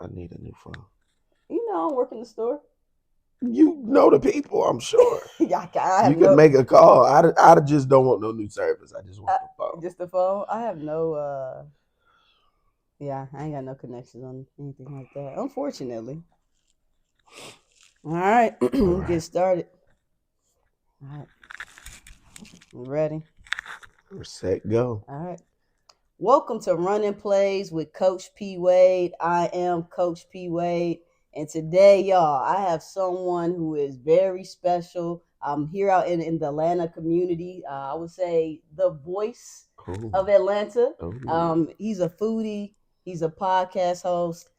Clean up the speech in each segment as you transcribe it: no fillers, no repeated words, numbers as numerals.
I need a new phone. I work in the store. You know the people, I'm sure. Yeah, I You have can no, make a call. I just don't want no new service. I just uh, want the phone. just the phone. I have no, yeah, I ain't got no connections on anything like that. Unfortunately. All right, All get right. started. All right, you ready? We're set, go. All right. Welcome to Running Plays with Coach P. Wade. I am Coach P. Wade. And today, y'all, I have someone who is very special. I'm here out in the Atlanta community. I would say the voice Oh, of Atlanta. oh. He's a foodie, he's a podcast host.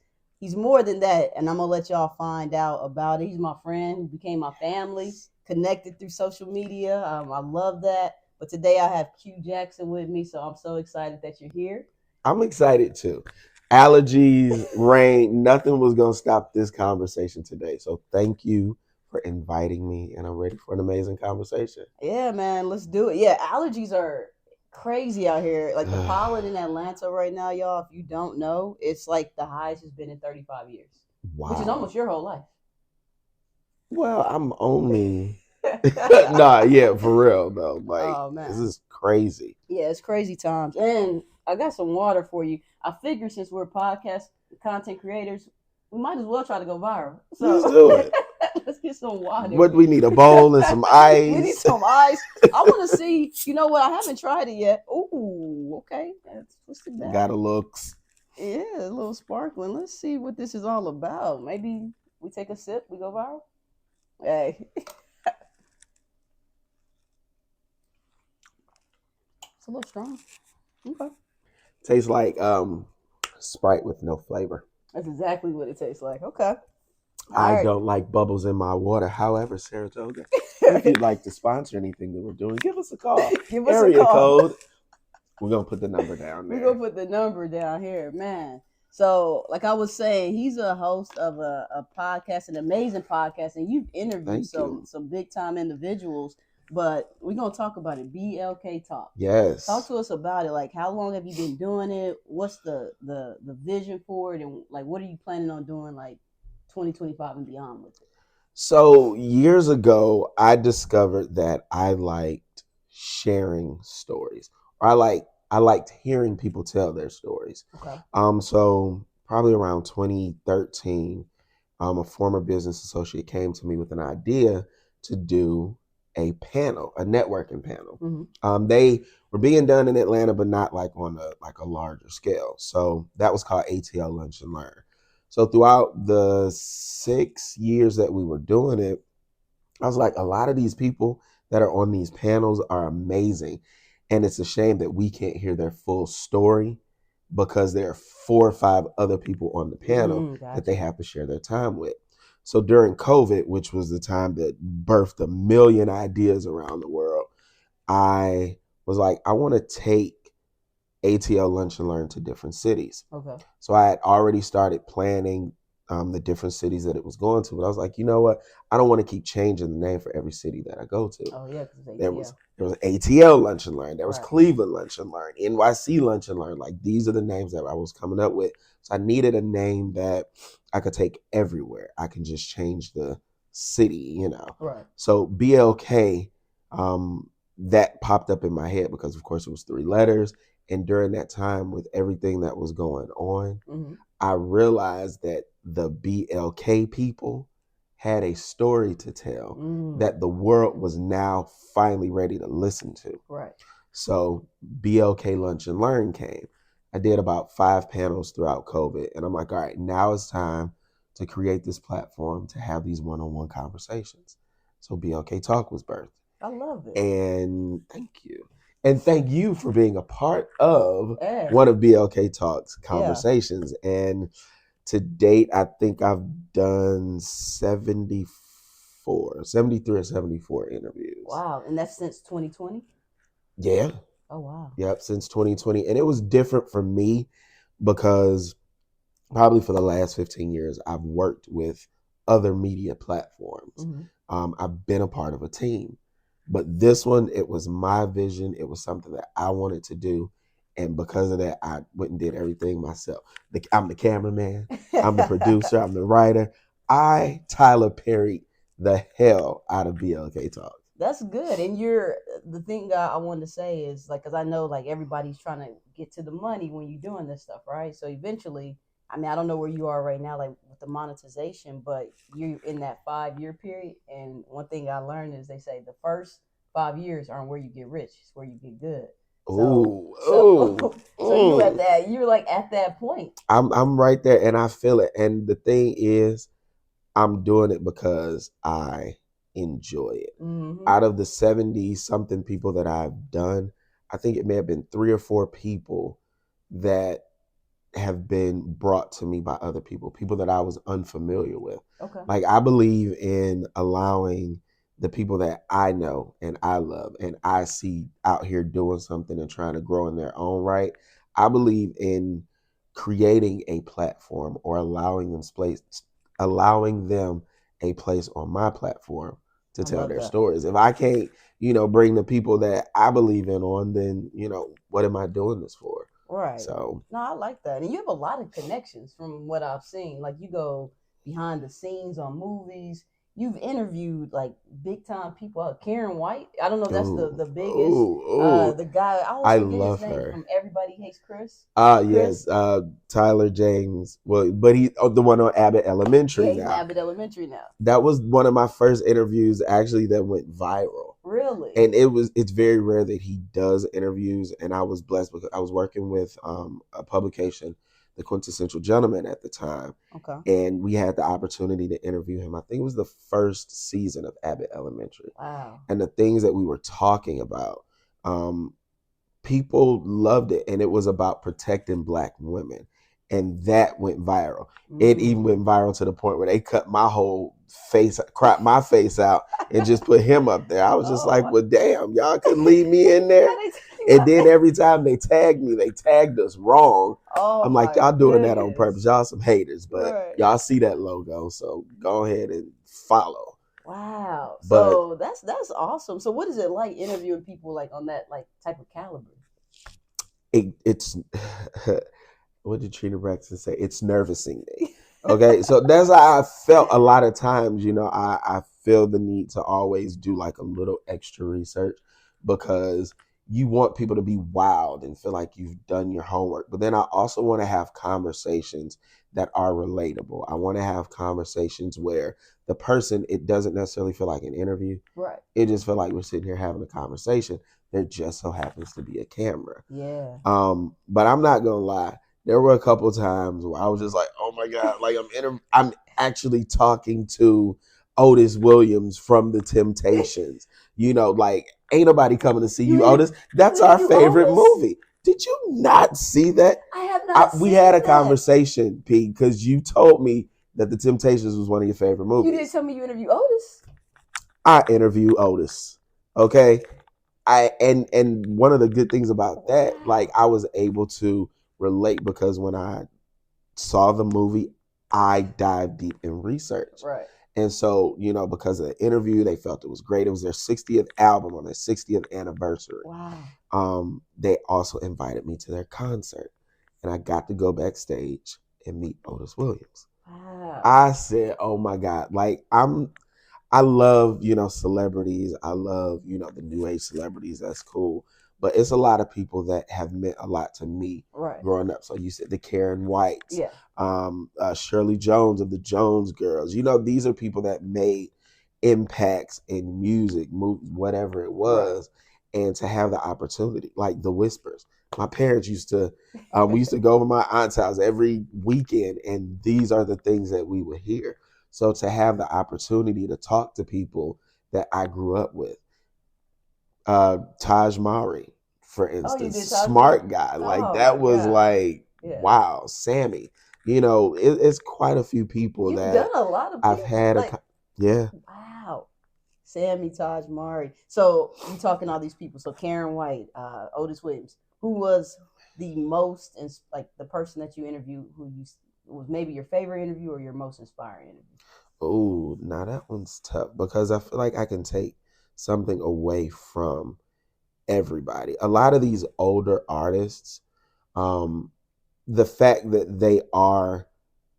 He's more than that. And I'm going to let y'all find out about it. He's my friend who became my family, connected through social media. I love that. But today I have Q Jackson with me, so I'm so excited that you're here. I'm excited too. Allergies, rain, nothing was gonna stop this conversation today. So thank you for inviting me, and I'm ready for an amazing conversation. Yeah, man, let's do it. Yeah, allergies are crazy out here. Like the pollen in Atlanta right now, y'all, if you don't know, it's like the highest has been in 35 years, which is Wow. almost your whole life. Well, I'm only nah, yeah, for real though. Like Oh, this man. is crazy. Yeah, it's crazy times. And I got some water for you. I figure since we're podcast content creators, we might as well try to go viral. Let's So do it. let's get some water. What we need, a bowl and some We need ice. some ice. I want to see. You know what? I haven't tried it yet. Ooh, okay. Let's twist it back. Gotta looks. Yeah, a little sparkling. Let's see what this is all about. Maybe we take a sip, we go viral. Hey, it's a little strong. Okay, Tastes like Sprite with no flavor. that's exactly what it tastes like. Okay, all I right. don't like bubbles in my water. However, Saratoga, if you'd like to sponsor anything that we're doing, give us a call. Give us a Area call. code. We're gonna put the number down We're there. gonna put the number down here, man. So, like I was saying, he's a host of a podcast, an amazing podcast, and you've interviewed Thank you. some big time individuals. But we're gonna talk about it. BLK Talk. Yes. Talk to us about it. Like, how long have you been doing it? What's the vision for it, and like, what are you planning on doing, like 2025 and beyond with it? So years ago, I discovered that I liked sharing stories. Or I liked hearing people tell their stories. Okay. So probably around 2013, a former business associate came to me with an idea to do a panel, a networking panel. Mm-hmm. They were being done in Atlanta, but not like on a larger scale. So that was called ATL Lunch and Learn. So throughout the 6 years that we were doing it, I was like, a lot of these people that are on these panels are amazing. And it's a shame that we can't hear their full story because there are 4 or 5 other people on the panel that they have to share their time with. So during COVID, which was the time that birthed a million ideas around the world, I was like, I want to take ATL Lunch and Learn to different cities. Okay. So I had already started planning the different cities that it was going to, but I was like, you know what? I don't want to keep changing the name for every city that I go to. Oh yeah, because There was ATL Lunch and Learn. There was Right. Cleveland Lunch and Learn. NYC Lunch and Learn. Like these are the names that I was coming up with. So I needed a name that I could take everywhere. I can just change the city, you know. Right. So BLK, that popped up in my head because of course it was 3 letters. And during that time, with everything that was going on, Mm-hmm. I realized that the BLK people had a story to tell that the world was now finally ready to listen to. Right. So BLK Lunch and Learn came. I did about 5 panels throughout COVID. And I'm like, all right, now it's time to create this platform to have these one-on-one conversations. So BLK Talk was birthed. I love it. And thank you. And thank you for being a part of one of BLK Talk's conversations. Yeah. And to date, I think I've done 73 or 74 interviews. Wow. And that's since 2020? Yeah. Oh, wow. Yep, since 2020. And it was different for me because probably for the last 15 years, I've worked with other media platforms. Mm-hmm. I've been a part of a team. But this one, it was my vision. It was something that I wanted to do. And because of that, I went and did everything myself. I'm the cameraman, I'm the producer, I'm the writer. I Tyler Perry the hell out of BLK Talk. That's good. And the thing I wanted to say is like, because I know like everybody's trying to get to the money when you're doing this stuff, right? So eventually, I mean, I don't know where you are right now, like with the monetization, but you're in that 5 year period. And one thing I learned is they say the first 5 years aren't where you get rich, it's where you get good. So, Ooh, so, ooh, so you at mm. that, you're like at that point. I'm right there and I feel it. And the thing is, I'm doing it because I enjoy it. Mm-hmm. Out of the 70 something people that I've done, I think it may have been 3 or 4 people that have been brought to me by other people that I was unfamiliar with. Okay. Like I believe in allowing the people that I know and I love and I see out here doing something and trying to grow in their own right. I believe in creating a platform or allowing them a place on my platform to I tell love their that. stories. If I can't, bring the people that I believe in on, then, what am I doing this for? Right. So No, I like that. And you have a lot of connections from what I've seen. Like you go behind the scenes on movies. You've interviewed like big time people. Karen White. I don't know if that's the ooh, biggest. ooh, ooh. The guy I always I forget his love name her. from Everybody Hates Chris. Yes, Chris. Tyler James. Well, but he the one on Abbott Yeah, Elementary he's in now. Abbott Elementary now. That was one of my first interviews actually that went viral. Really? And it's very rare that he does interviews, and I was blessed because I was working with a publication, The Quintessential Gentleman at the time. Okay. And we had the opportunity to interview him. I think it was the first season of Abbott Elementary. Wow. And the things that we were talking about, people loved it, and it was about protecting Black women, and that went viral. It even went viral to the point where they cut my whole face, cropped my face out, and just put him up there. I was just like, well, damn, y'all couldn't leave me in there. And then every time they tagged me, they tagged us wrong. I'm like, y'all doing that on purpose. Y'all some haters, but y'all see that logo, so go ahead and follow. Wow. But So that's awesome. So what is it like interviewing people like on that like type of caliber? it's what did Trina Braxton say? It's nervousing me. Okay. So that's how I felt a lot of times, I feel the need to always do like a little extra research because you want people to be wild and feel like you've done your homework. But then I also want to have conversations that are relatable. I want to have conversations where the person, it doesn't necessarily feel like an interview. Right. It just feel like we're sitting here having a conversation. There just so happens to be a camera. Yeah. But I'm not gonna lie. There were a couple times where I was just like, oh my God, like I'm actually talking to Otis Williams from The Temptations. Like ain't nobody coming to see you, Otis. That's our favorite movie. Did you not see that? I have not We had a conversation, Pete, because you told me that The Temptations was one of your favorite movies. You didn't tell me you interviewed Otis. I interview Otis. Okay. And one of the good things about that, like I was able to relate because when I saw the movie, I dived deep in research. Right. And so, because of the interview, they felt it was great. It was their 60th album on their 60th anniversary. Wow. They also invited me to their concert, and I got to go backstage and meet Otis Williams. Wow. I said, oh my God, like I love, celebrities. I love, the new age celebrities. That's cool. But it's a lot of people that have meant a lot to me growing up. So you said the Karen Whites, Shirley Jones of the Jones Girls. These are people that made impacts in music, movies, whatever it was. Right. And to have the opportunity, like the Whispers. My parents used to, we used to go over my aunt's house every weekend, and these are the things that we would hear. So to have the opportunity to talk to people that I grew up with, Taj Mowry, for instance, smart guy, like that was like, wow, Sammy, it's quite a few people. You've done a lot of I've had, like, wow, Sammy, Taj Mowry. So you talking all these people. So Karen White, Otis Williams, who was the most, like the person that you interviewed, who you was maybe your favorite interview or your most inspiring interview? Oh, now that one's tough because I feel like I can take something away from everybody. A lot of these older artists, um, the fact that they are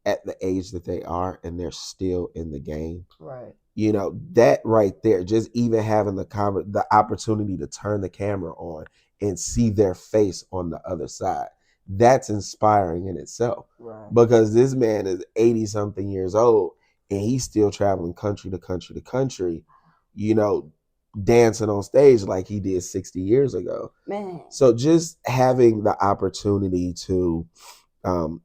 at the age that they are and they're still in the game. Right. You know, that right there, just even having the opportunity to turn the camera on and see their face on the other side, that's inspiring in itself. Right. Because this man is 80 something years old and he's still traveling country to country to country, you know, dancing on stage like he did 60 years ago. Man. So just having the opportunity to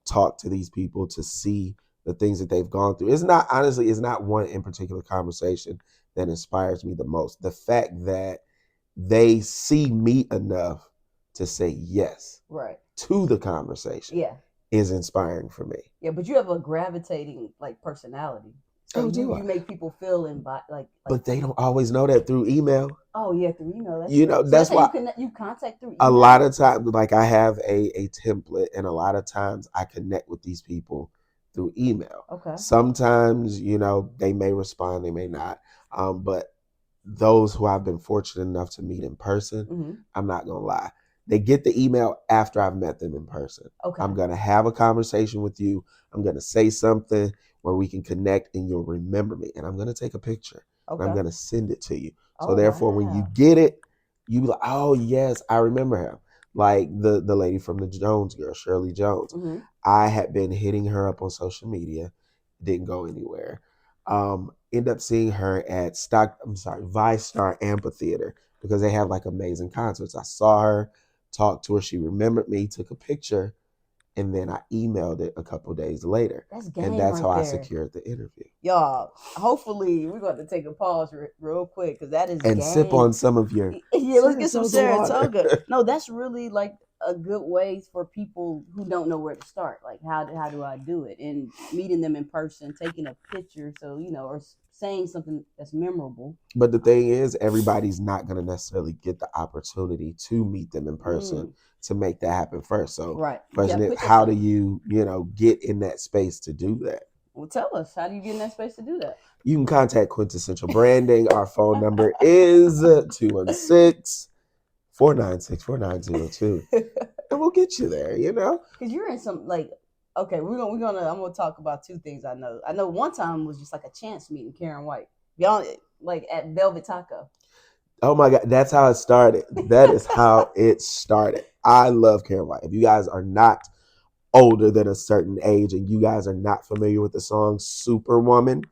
talk to these people, to see the things that they've gone through. It's not one in particular conversation that inspires me the most. The fact that they see me enough to say yes right to the conversation is inspiring for me. Yeah, but you have a gravitating like personality. So you make people feel like. But they don't always know that through email. Oh yeah, through email. That's why you contact through email. A lot of times, like I have a template, and a lot of times I connect with these people through email. Okay. Sometimes, they may respond, they may not. But those who I've been fortunate enough to meet in person, I'm not gonna lie, they get the email after I've met them in person. Okay. I'm gonna have a conversation with you. I'm gonna say something where we can connect, and you'll remember me. And I'm gonna take a picture. Okay. And I'm gonna send it to you. So therefore, when you get it, you be like, oh yes, I remember him. Like the lady from the Jones Girl, Shirley Jones. I had been hitting her up on social media, didn't go anywhere. End up seeing her at ViStar Amphitheater, because they have like amazing concerts. I saw her, talked to her, she remembered me, took a picture, and then I emailed it a couple days later. And that's how I secured the interview. Y'all, hopefully we're going to take a pause real quick, because that is and sip on some of your let's get some Saratoga. No, that's really like a good way for people who don't know where to start. Like, how do I do it? And meeting them in person, taking a picture, so or saying something that's memorable. But the thing is, everybody's not going to necessarily get the opportunity to meet them in person to make that happen first. So, question is, how do you, get in that space to do that? Well, tell us, how do you get in that space to do that? You can contact Quintessential Branding. Our phone number is 216-496-4902. And we'll get you there, Because you're in some, like, okay, I'm gonna talk about two things I know. I know one time was just like a chance meeting Karen White. Y'all, like at Velvet Taco. Oh my God, that's how it started. That is how it started. I love Karen White. If you guys are not older than a certain age and you guys are not familiar with the song Superwoman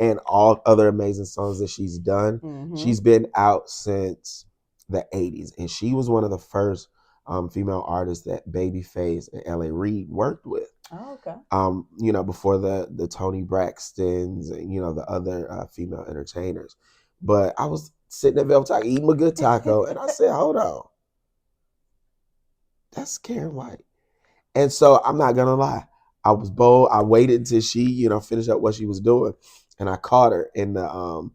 and all other amazing songs that she's done, she's been out since the 80s. And she was one of the first female artists that Babyface and L.A. Reid worked with. Oh, okay. Before the Toni Braxtons and, the other female entertainers. But I was sitting at Velvet Taco, eating a good taco, and I said, hold on. That's Karen White. And so I'm not going to lie. I was bold. I waited until she, finished up what she was doing. And I caught her in the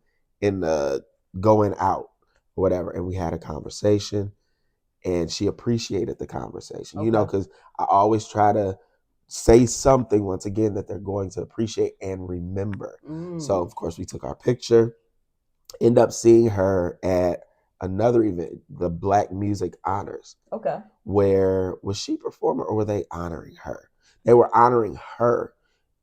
going out or whatever. And we had a conversation. And she appreciated the conversation, because I always try to say something, once again, that they're going to appreciate and remember. So, of course, we took our picture, end up seeing her at another event, the Black Music Honors. Okay. Where, was she performing or were they honoring her? They were honoring her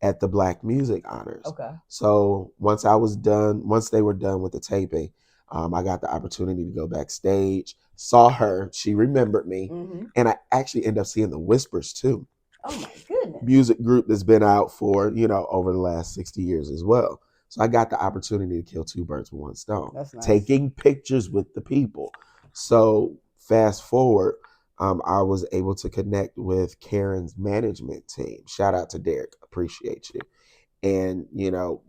at the Black Music Honors. Okay. So once they were done with the taping, I got the opportunity to go backstage, saw her, she remembered me, and I actually ended up seeing the Whispers too. Oh my goodness. Music group that's been out for, over the last 60 years as well. So I got the opportunity to kill two birds with one stone. That's nice. Taking pictures with the people. So fast forward, I was able to connect with Karen's management team. Shout out to Derek. Appreciate you. And,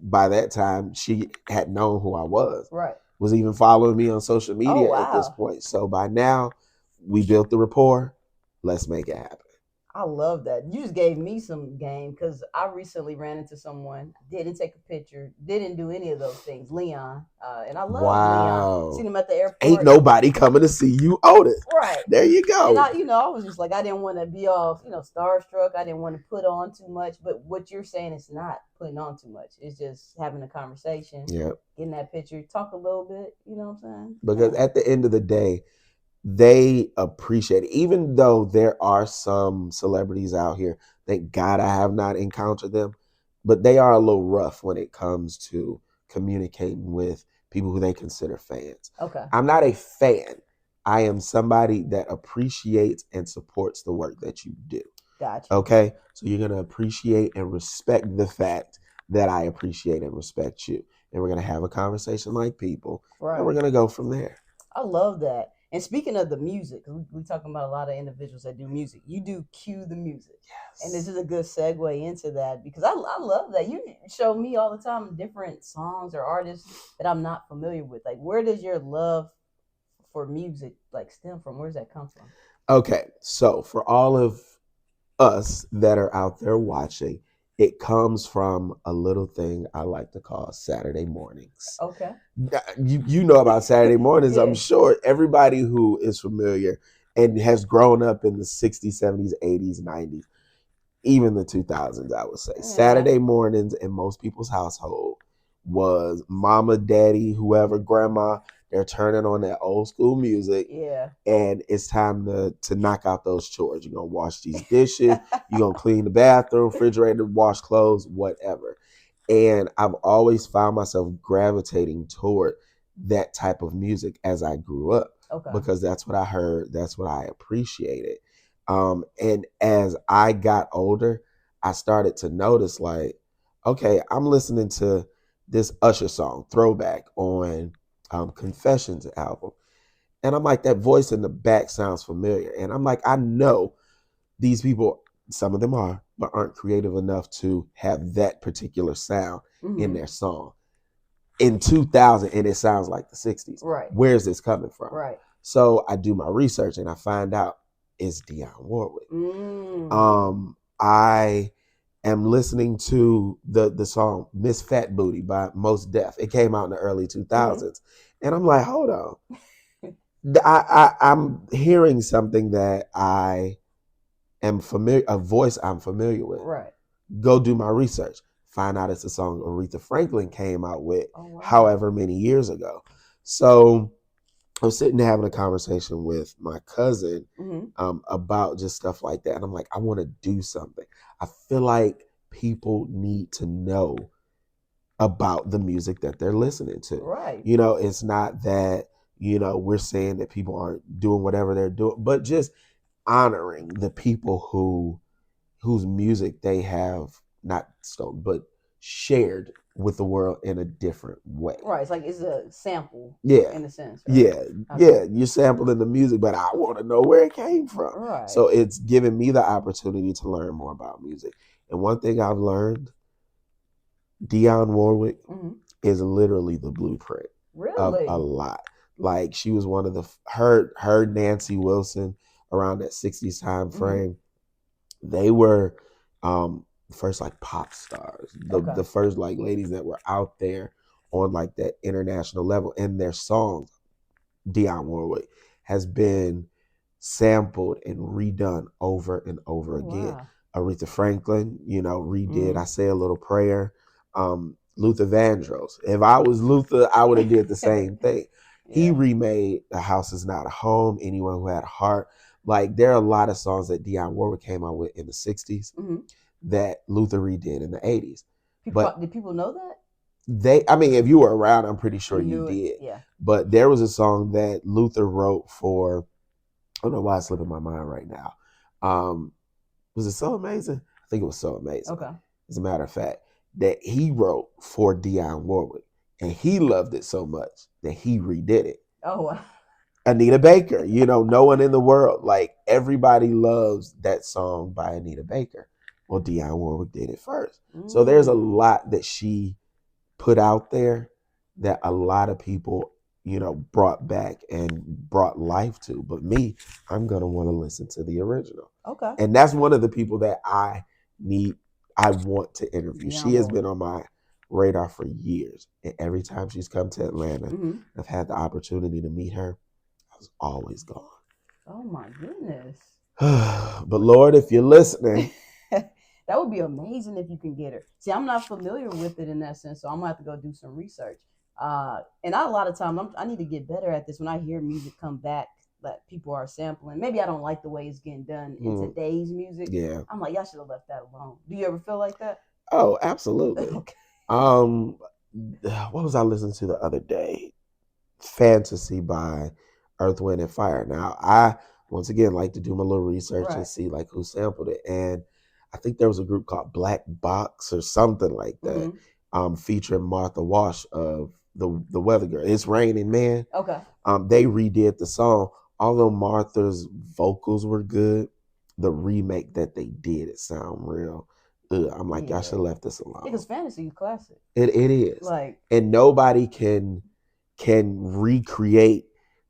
by that time, she had known who I was. Right. Was even following me on social media at this point. So by now, we built the rapport. Let's make it happen. I love that. You just gave me some game, because I recently ran into someone, didn't take a picture, didn't do any of those things. Leon. And I love Leon. Seen him at the airport. Ain't nobody coming to see you own it. Right. There you go. And I was just like, I didn't want to be all, starstruck. I didn't want to put on too much. But what you're saying is not putting on too much. It's just having a conversation. Yep. Getting that picture, talk a little bit. You know what I'm saying? Because at the end of the day, they appreciate it. Even though there are some celebrities out here, thank God I have not encountered them, but they are a little rough when it comes to communicating with people who they consider fans. Okay. I'm not a fan. I am somebody that appreciates and supports the work that you do. Gotcha. Okay? So you're going to appreciate and respect the fact that I appreciate and respect you. And we're going to have a conversation like people. Right. And we're going to go from there. I love that. And speaking of the music, we're talking about a lot of individuals that do music. You do cue the music. Yes. And this is a good segue into that because I love that. You show me all the time different songs or artists that I'm not familiar with. Like, where does your love for music like stem from? Where does that come from? Okay, so for all of us that are out there watching, it comes from a little thing I like to call Saturday mornings. Okay. You know about Saturday mornings, Yeah. I'm sure. Everybody who is familiar and has grown up in the 60s, 70s, 80s, 90s, even the 2000s, I would say. Yeah. Saturday mornings in most people's household was mama, daddy, whoever, grandma, they're turning on that old school music. Yeah. And it's time to knock out those chores. You're going to wash these dishes. You're going to clean the bathroom, refrigerator, wash clothes, whatever. And I've always found myself gravitating toward that type of music as I grew up. Okay. Because that's what I heard. That's what I appreciated. And as I got older, I started to notice like, okay, I'm listening to this Usher song, Throwback, on Confessions album. And I'm like, that voice in the back sounds familiar. And I'm like, I know these people, some of them are, but aren't creative enough to have that particular sound in their song. In 2000, and it sounds like the 60s. Right. Where's this coming from? Right. So I do my research and I find out it's Dionne Warwick. I am listening to the song Miss Fat Booty by Mos Def. It came out in the early 2000s. And I'm like, hold on. I'm hearing something that I am familiar, a voice I'm familiar with. Right. Go do my research. Find out it's a song Aretha Franklin came out with wow. however many years ago. So I was sitting there having a conversation with my cousin about just stuff like that. And I'm like, I want to do something. I feel like people need to know about the music that they're listening to. Right. You know, it's not that, you know, we're saying that people aren't doing whatever they're doing, but just honoring the people whose music they have not stolen, but shared with the world in a different way. Right. It's like it's a sample. Yeah. In a sense. Right? Yeah. Yeah. You're sampling the music, but I want to know where it came from. Right. So it's given me the opportunity to learn more about music. And one thing I've learned, Dionne Warwick is literally the blueprint of a lot. Like she was one of the her Nancy Wilson around that 60s time frame. They were first like pop stars, the first like ladies that were out there on like that international level, and their songs, Dionne Warwick, has been sampled and redone over and over again. Wow. Aretha Franklin, you know, redid I Say a Little Prayer. Luther Vandross. If I was Luther, I would have did the same thing. He remade The House Is Not a Home, Anyone Who Had a Heart. Like there are a lot of songs that Dionne Warwick came out with in the 60s that Luther redid in the 80s. Did people know that? I mean, if you were around, I'm pretty sure you did. Yeah. But there was a song that Luther wrote for, I don't know why it's slipping my mind right now. Was it So Amazing? I think it was So Amazing. Okay. As a matter of fact, that he wrote for Dionne Warwick. And he loved it so much that he redid it. Oh, wow. Anita Baker, you know, No One in the World. Like, everybody loves that song by Anita Baker. Well, Dionne Warwick did it first. So there's a lot that she put out there that a lot of people, you know, brought back and brought life to. But me, I'm going to want to listen to the original. Okay. And that's one of the people that I want to interview. She has been on my radar for years. And every time she's come to Atlanta, I've had the opportunity to meet her. I was always gone. Oh my goodness. But Lord, if you're listening. That would be amazing if you can get her. See, I'm not familiar with it in that sense, so I'm going to have to go do some research. And a lot of times, I need to get better at this. When I hear music come back, that people are sampling. Maybe I don't like the way it's getting done in today's music. Yeah. I'm like, y'all should have left that alone. Do you ever feel like that? Oh, absolutely. Okay. What was I listening to the other day? Fantasy by Earth, Wind, and Fire. Now, I once again like to do my little research and see like who sampled it, and I think there was a group called Black Box or something like that, featuring Martha Wash of the Weather Girl. It's Raining Man. Okay. They redid the song. Although Martha's vocals were good, the remake that they did, it sound real. I'm like, y'all should have left this alone. Because Fantasy is classic. It is. Like, and nobody can recreate,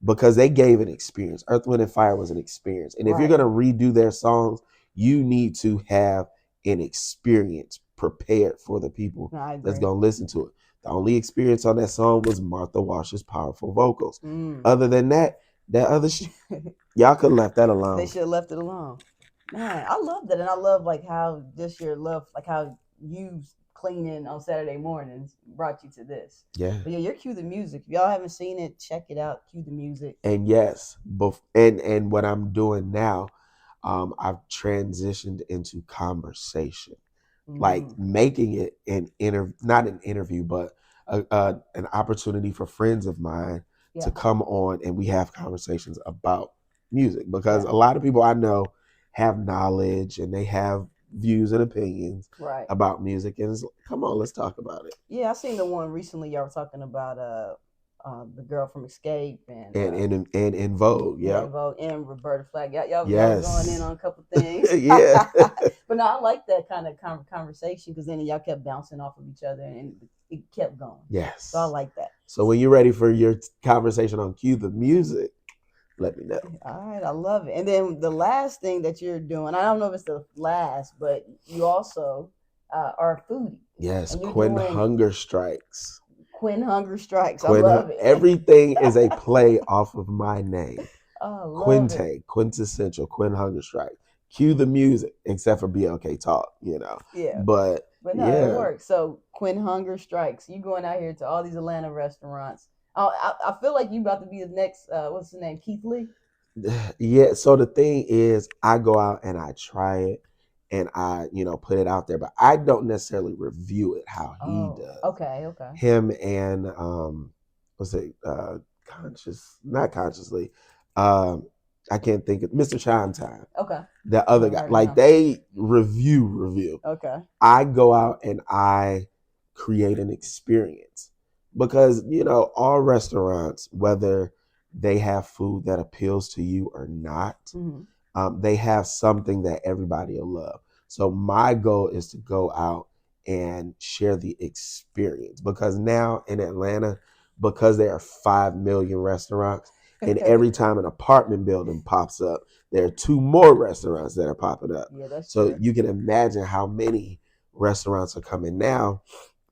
because they gave an experience. Earth, Wind, and Fire was an experience. And if you're going to redo their songs, you need to have an experience prepared for the people that's going to listen to it. The only experience on that song was Martha Wash's powerful vocals. Other than that other shit, y'all could have left that alone. They should have left it alone. Man, I love that. And I love like how just your love, like how you cleaning on Saturday mornings brought you to this. Yeah. But yeah, you're Cue the Music. If y'all haven't seen it, check it out. Cue the Music. And yes, and what I'm doing now, I've transitioned into conversation, like making it not an interview, but an opportunity for friends of mine to come on and we have conversations about music, because a lot of people I know have knowledge and they have views and opinions about music, and it's like, come on, let's talk about it. Yeah, I seen the one recently. Y'all were talking about the girl from Escape and in Vogue, Vogue, and Roberta Flack. Y'all going in on a couple things. Yeah. But no, I like that kind of conversation, because then y'all kept bouncing off of each other and it kept going. Yes. So I like that. So when you're ready for your conversation on Cue the Music, let me know. All right, I love it. And then the last thing that you're doing, I don't know if it's the last, but you also are a foodie. Yes, Quinn Hunger Strikes. Quinn Hunger Strikes. I love it. Everything is a play off of my name. Oh, Quinte, quintessential, Quinn Hunger Strikes. Cue the Music, except for BLK Talk, Yeah. But no, it works. So Quinn Hunger Strikes. You going out here to all these Atlanta restaurants. I feel like you about to be the next, what's his name, Keith Lee? Yeah, so the thing is, I go out and I try it and I, put it out there, but I don't necessarily review it how he does. Okay. Him and, not consciously, I can't think of Mr. Chime Time. Okay. The other guy, like they review. Okay. I go out and I create an experience, because, all restaurants, whether they have food that appeals to you or not, they have something that everybody will love. So my goal is to go out and share the experience, because now in Atlanta, because there are 5 million restaurants, and every time an apartment building pops up, there are 2 more restaurants that are popping up. Yeah, that's so true. You can imagine how many restaurants are coming now,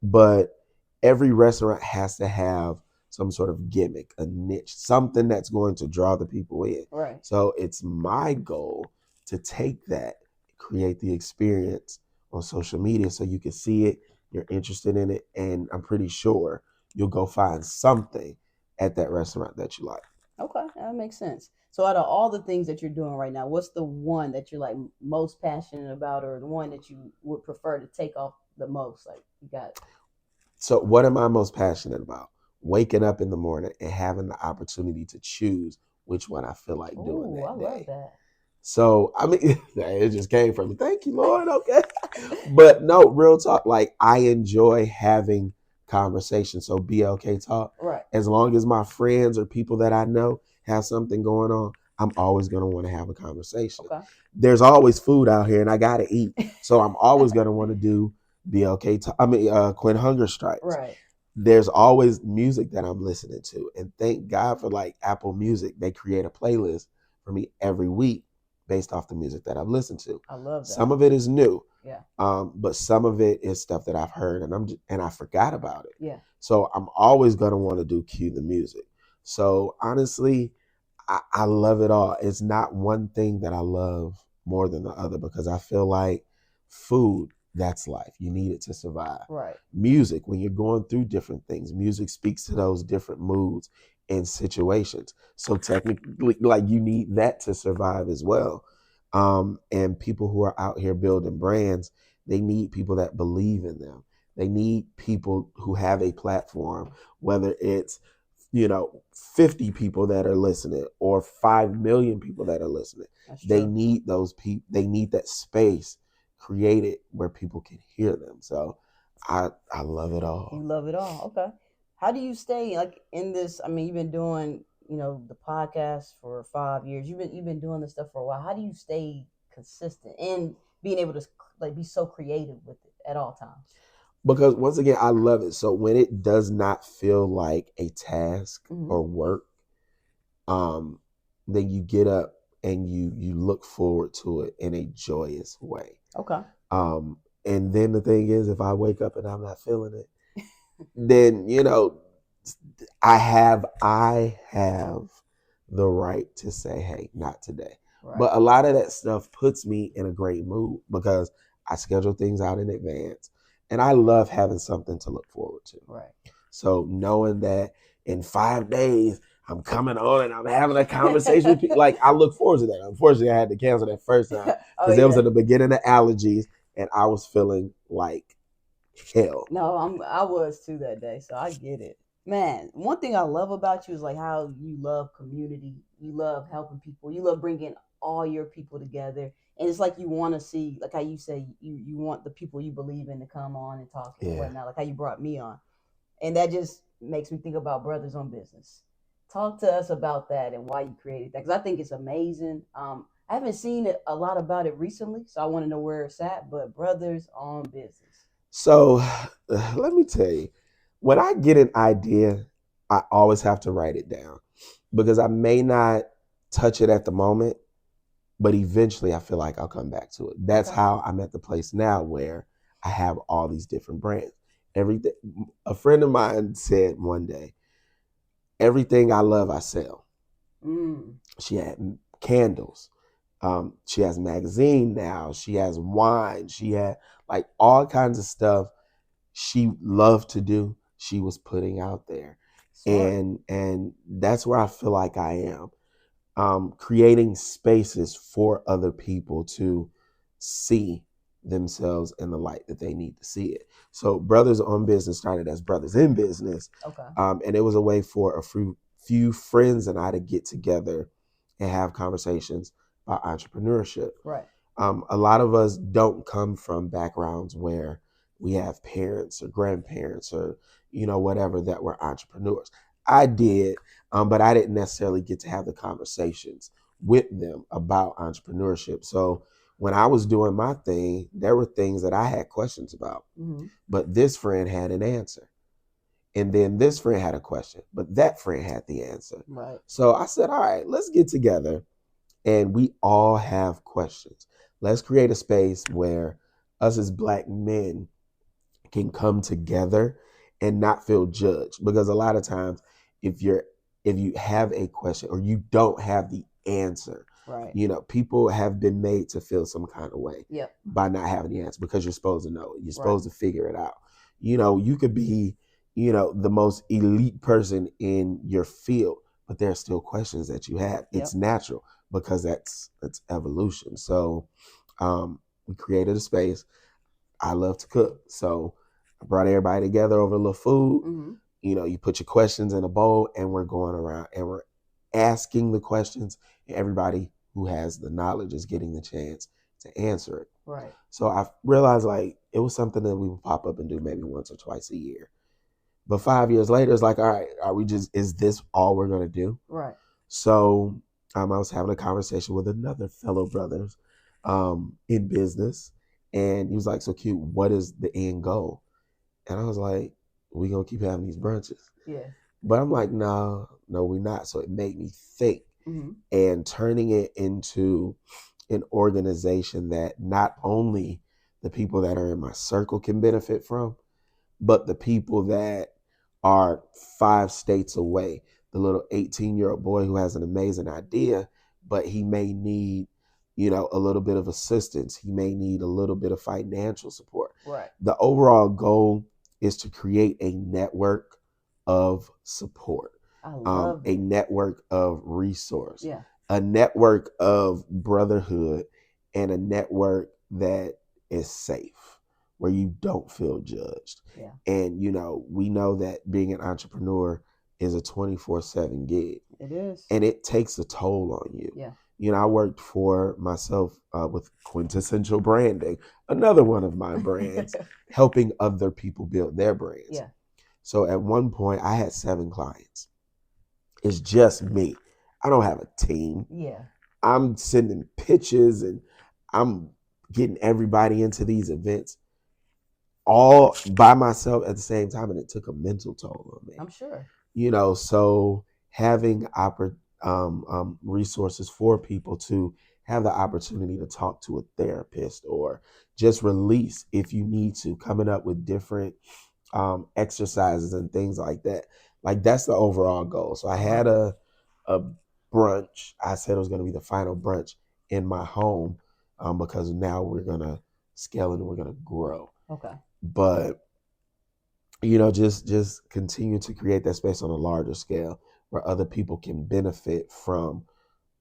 but every restaurant has to have some sort of gimmick, a niche, something that's going to draw the people in. Right. So it's my goal to take that, create the experience on social media so you can see it, you're interested in it, and I'm pretty sure you'll go find something at that restaurant that you like. Okay, that makes sense. So out of all the things that you're doing right now, what's the one that you're like most passionate about, or the one that you would prefer to take off the most? Like, you got it. So what am I most passionate about? Waking up in the morning and having the opportunity to choose which one I feel like doing that day. I love that. So, I mean, it just came from me. Thank you, Lord. Okay. But no, real talk. Like, I enjoy having conversations. So BLK Talk. Right. As long as my friends or people that I know have something going on, I'm always going to want to have a conversation. Okay. There's always food out here and I got to eat. So I'm always going to want to do BLK Talk. Quinn Hunger Strikes. Right. There's always music that I'm listening to. And thank God for like Apple Music. They create a playlist for me every week based off the music that I've listened to. I love that. Some of it is new. Yeah. But some of it is stuff that I've heard and I forgot about it. Yeah. So I'm always going to want to do Cue the Music. So honestly, I love it all. It's not one thing that I love more than the other, because I feel like food, that's life. You need it to survive. Right. Music, when you're going through different things, music speaks to those different moods in situations. So technically, like, you need that to survive as well. And people who are out here building brands, they need people that believe in them. They need people who have a platform, whether it's 50 people that are listening or 5 million people that are listening. They need those people. They need that space created where people can hear them. So I love it all. You love it all. Okay. How do you stay like in this? I mean, you've been doing, the podcast for 5 years. You've been doing this stuff for a while. How do you stay consistent and being able to like be so creative with it at all times? Because once again, I love it. So when it does not feel like a task or work, then you get up and you look forward to it in a joyous way. Okay. And then the thing is, if I wake up and I'm not feeling it, then I have the right to say, hey, not today. Right. But a lot of that stuff puts me in a great mood because I schedule things out in advance. And I love having something to look forward to. Right. So knowing that in 5 days I'm coming on and I'm having a conversation with people, like, I look forward to that. Unfortunately, I had to cancel that first time because it was at the beginning of allergies and I was feeling like hell. No, I was too that day, so I get it. Man, one thing I love about you is like how you love community. You love helping people. You love bringing all your people together. And it's like you want to see, like how you say, you want the people you believe in to come on and talk and whatnot, like how you brought me on. And that just makes me think about Brothers on Business. Talk to us about that and why you created that, because I think it's amazing. I haven't seen a lot about it recently, so I want to know where it's at, but Brothers on Business. So let me tell you, when I get an idea, I always have to write it down because I may not touch it at the moment, but eventually I feel like I'll come back to it. That's how I'm at the place now where I have all these different brands. Everything. A friend of mine said one day, everything I love, I sell. She had candles. She has a magazine now. She has wine. She had like all kinds of stuff she loved to do. She was putting out there. Smart. And that's where I feel like I am. Creating spaces for other people to see themselves in the light that they need to see it. So Brothers on Business started as Brothers in Business. Okay. And it was a way for a few friends and I to get together and have conversations about entrepreneurship. Right. A lot of us don't come from backgrounds where we have parents or grandparents or, whatever that were entrepreneurs. I did, but I didn't necessarily get to have the conversations with them about entrepreneurship. So when I was doing my thing, there were things that I had questions about, but this friend had an answer. And then this friend had a question, but that friend had the answer. Right. So I said, all right, let's get together and we all have questions. Let's create a space where us as Black men can come together and not feel judged. Because a lot of times if you have a question or you don't have the answer, right, people have been made to feel some kind of way yep, by not having the answer because you're supposed to know it. You're supposed to figure it out. You could be, the most elite person in your field, but there are still questions that you have. Yep. It's natural because that's evolution. So we created a space. I love to cook. So I brought everybody together over a little food. You put your questions in a bowl and we're going around and we're asking the questions and everybody who has the knowledge is getting the chance to answer it. Right. So I realized like it was something that we would pop up and do maybe once or twice a year. But 5 years later, it's like, all right, is this all we're going to do? Right. So I was having a conversation with another fellow brothers in business. And he was like, so Q, what is the end goal? And I was like, we going to keep having these brunches. Yeah. But I'm like, no, we're not. So it made me think. And turning it into an organization that not only the people that are in my circle can benefit from, but the people that are 5 states away, the little 18-year-old boy who has an amazing idea, but he may need, a little bit of assistance. He may need a little bit of financial support. Right. The overall goal is to create a network of support. I love a it. network of resource, Yeah. a network of brotherhood, and a network that is safe, where you don't feel judged. Yeah. And, we know that being an entrepreneur is a 24/7 gig, It is. and it takes a toll on you. Yeah. I worked for myself with Quintessential Branding, another one of my brands, helping other people build their brands. Yeah. So at one point, I had 7 clients. It's just me. I don't have a team. Yeah. I'm sending pitches and I'm getting everybody into these events all by myself at the same time, and it took a mental toll on me. I'm sure. So having resources for people to have the opportunity to talk to a therapist or just release if you need to, coming up with different exercises and things like that. Like that's the overall goal. So I had a brunch. I said it was going to be the final brunch in my home because now we're going to scale and we're going to grow. Okay. But just continue to create that space on a larger scale where other people can benefit from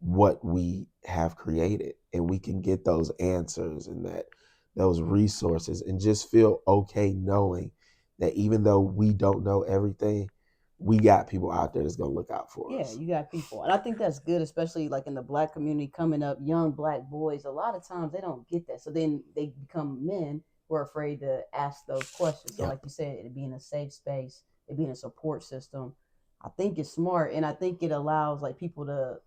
what we have created, and we can get those answers and those resources and just feel okay knowing that even though we don't know everything, we got people out there that's going to look out for us. Yeah, you got people. And I think that's good, especially like in the Black community coming up, young Black boys. A lot of times they don't get that. So then they become men who are afraid to ask those questions. So, like you said, it being a safe space, it being a support system, I think it's smart. And I think it allows like people to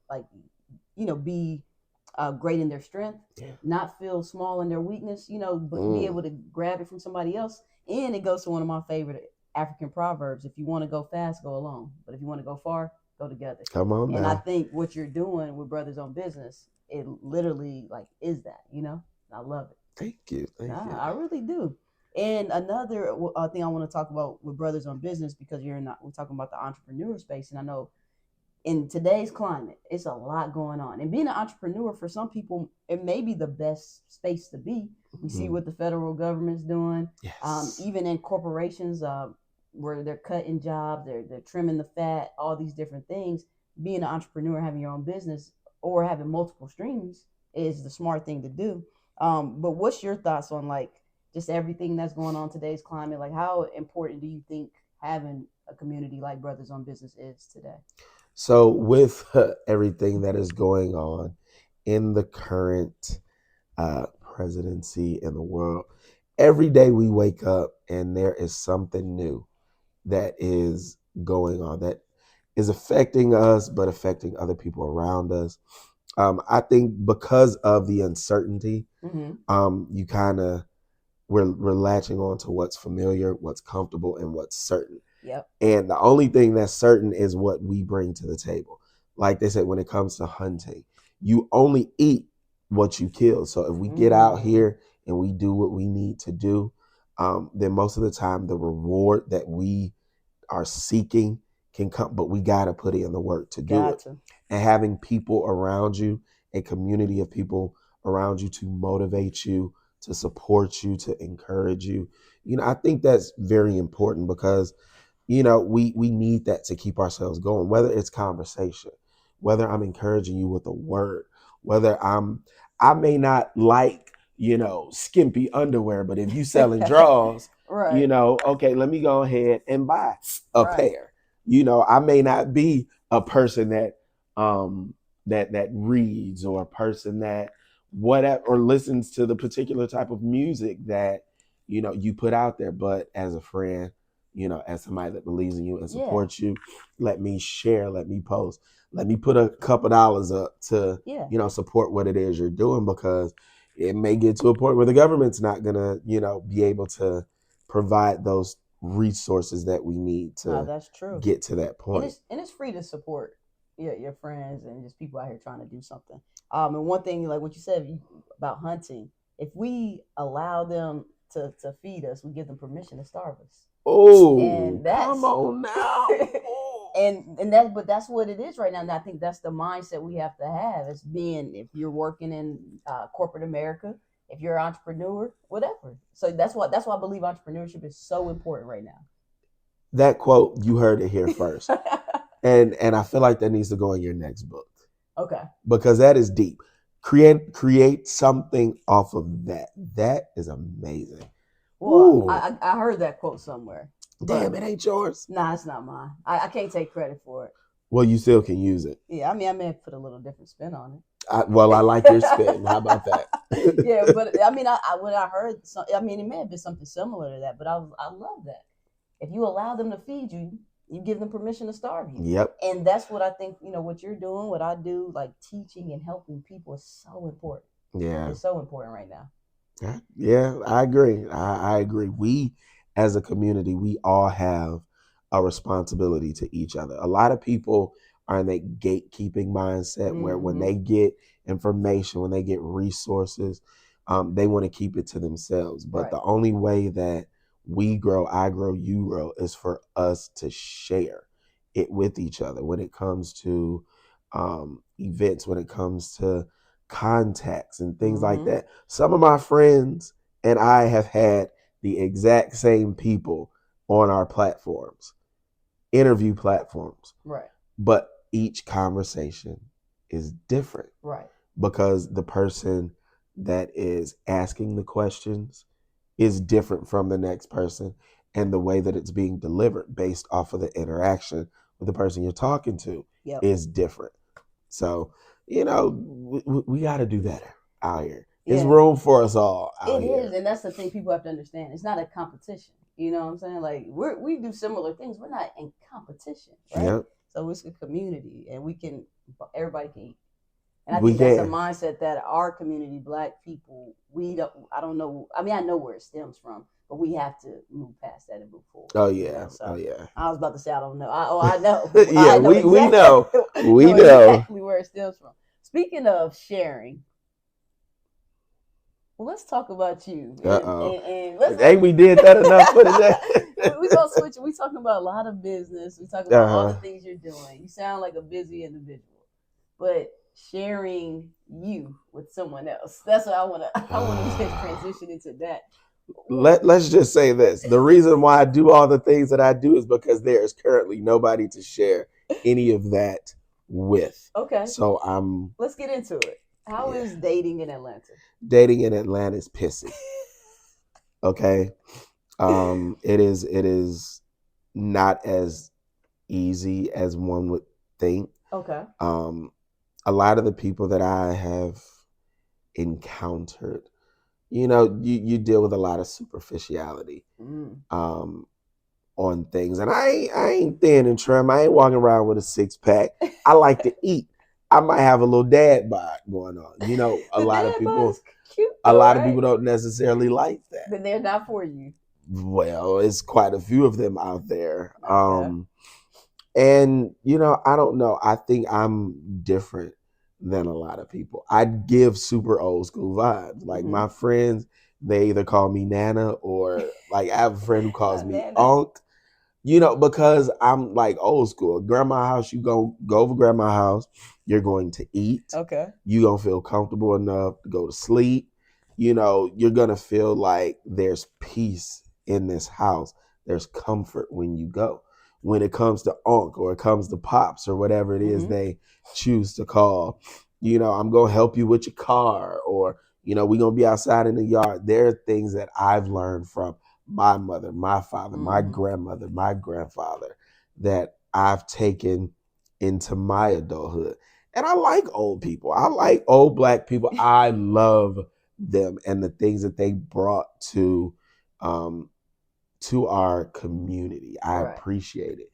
be great in their strength, not feel small in their weakness, but be able to grab it from somebody else. And it goes to one of my favorite African proverbs: if you want to go fast, go alone, but if you want to go far, go together. Come on, and now. I think what you're doing with Brothers on Business, it literally is that. I love it. Thank you. I really do. And another thing I want to talk about with Brothers on Business, because we're talking about the entrepreneur space, and I know in today's climate, it's a lot going on. And being an entrepreneur, for some people, it may be the best space to be. We see what the federal government's doing. Yes. Even in corporations, where they're cutting jobs, they're trimming the fat, all these different things. Being an entrepreneur, having your own business, or having multiple streams is the smart thing to do. But what's your thoughts on just everything that's going on today's climate? Like, how important do you think having a community like Brothers on Business is today? So with everything that is going on in the current presidency in the world, every day we wake up and there is something new that is going on that is affecting us, but affecting other people around us. I think because of the uncertainty, you kind of we're latching on to what's familiar, what's comfortable, and what's certain. Yep. And the only thing that's certain is what we bring to the table. Like they said, when it comes to hunting, you only eat what you kill. So if we get out here and we do what we need to do, then most of the time the reward that we are seeking can come, but we got to put in the work to do it. And having people around you, a community of people around you to motivate you, to support you, to encourage you. I think that's very important because, we need that to keep ourselves going, whether it's conversation, whether I'm encouraging you with a word, whether I may not like, skimpy underwear, but if you selling drawers, right. Okay, let me go ahead and buy a pair. I may not be a person that that reads, or a person that whatever, or listens to the particular type of music that you put out there, but as a friend, as somebody that believes in you and supports you, let me share, let me post, let me put a couple dollars up to support what it is you're doing, because it may get to a point where the government's not gonna be able to provide those resources that we need to that's true. Get to that point. And it's free to support your friends and just people out here trying to do something. And one thing, like what you said about hunting, if we allow them to feed us, we give them permission to starve us. Oh, come on now. But that's what it is right now. And I think that's the mindset we have to have. It's being, if you're working in corporate America, if you're an entrepreneur, whatever. So that's why I believe entrepreneurship is so important right now. That quote, you heard it here first. And I feel like that needs to go in your next book Okay. because that is deep. Create something off of that. That is amazing. Well, Ooh, I heard that quote somewhere. damn, But it ain't yours. nah, it's not mine. I can't take credit for it. Well, you still can use it. Yeah, I mean, I may have put a little different spin on it. I like your spin. How about that? Yeah, but I mean, when I heard, I mean, it may have been something similar to that, but I love that. If you allow them to feed you, you give them permission to starve you. Yep. And that's what I think, what you're doing, what I do, like teaching and helping people is so important. Yeah. It's so important right now. Yeah, I agree. I agree. We, as a community, we all have a responsibility to each other. A lot of people are in that gatekeeping mindset where when they get information, when they get resources, they want to keep it to themselves. But Right. the only way that we grow, I grow, you grow, is for us to share it with each other when it comes to events, when it comes to contacts and things like that. Some of my friends and I have had the exact same people on our platforms, interview platforms. Right. But each conversation is different. Right. Because the person that is asking the questions is different from the next person, and the way that it's being delivered based off of the interaction with the person you're talking to is different. So, we got to do better out here. There's room for us all out here. It is, and that's the thing people have to understand. It's not a competition. You know what I'm saying? Like we do similar things. We're not in competition, right? Yep. So it's a community, and everybody can eat. And I think that's a mindset that our community, Black people, I don't know. I mean, I know where it stems from, but we have to move past that and move forward. Oh yeah. So I was about to say I don't know. I know. Yeah, we know. We know exactly where it stems from. Speaking of sharing, well, let's talk about you. Hey, we did that enough for today. We're gonna switch. We talking about a lot of business. We talking about all the things you're doing. You sound like a busy individual, but sharing you with someone else. That's what I want to transition into that. Let's just say this. The reason why I do all the things that I do is because there is currently nobody to share any of that with. Okay. So let's get into it. How is dating in Atlanta? Dating in Atlanta is pissy. Okay. It is not as easy as one would think. Okay. A lot of the people that I have encountered, you deal with a lot of superficiality on things. And I ain't thin and trim. I ain't walking around with a 6-pack. I like to eat. I might have a little dad bod going on. A lot of people cute, though, a lot of people don't necessarily like that. Then they're not for you. Well, it's quite a few of them out there. Okay. And I don't know. I think I'm different than a lot of people. I give super old school vibes. Like my friends, they either call me Nana or like I have a friend who calls me Unc. Because I'm like old school. Grandma's house, you go over grandma's house, you're going to eat. Okay. You're going to feel comfortable enough to go to sleep. You're going to feel like there's peace in this house. There's comfort when you go. When it comes to Unc or it comes to Pops or whatever it is they choose to call, I'm going to help you with your car, or, we're going to be outside in the yard. There are things that I've learned from my mother, my father, my grandmother, my grandfather that I've taken into my adulthood. And I like old people. I like old Black people. I love them and the things that they brought to our community. I appreciate it.